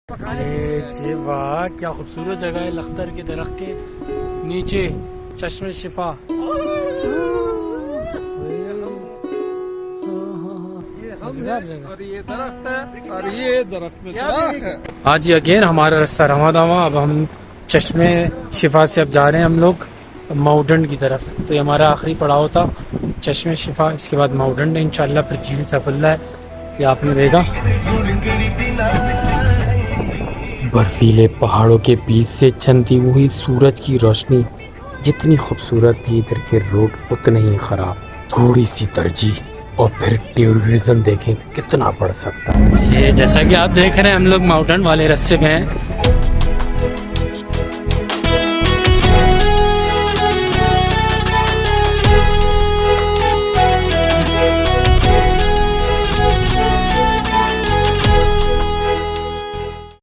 जी वाह, क्या खूबसूरत जगह है। लख्तर के दरख्त के नीचे चश्मे शिफा। और ये दरख्त है और ये दरख्त में सुराख है। आज अगेन हमारा रास्ता रवा दावा। अब हम चश्मे शिफा से अब जा रहे हैं हम लोग माउंटेन की तरफ। तो ये हमारा आखिरी पड़ाव था, चश्मे शिफा। इसके बाद माउंटेन है इंशाल्लाह, फिर झील सफुल्ला है, ये आपने देखा। बर्फीले पहाड़ों के बीच से चमकती हुई सूरज की रोशनी जितनी खूबसूरत थी, इधर के रोड उतने ही खराब। थोड़ी सी तरजीह और फिर टूरिज्म देखें कितना बढ़ सकता है। ये जैसा कि आप देख रहे हैं, हम लोग माउंटेन वाले रास्ते में हैं।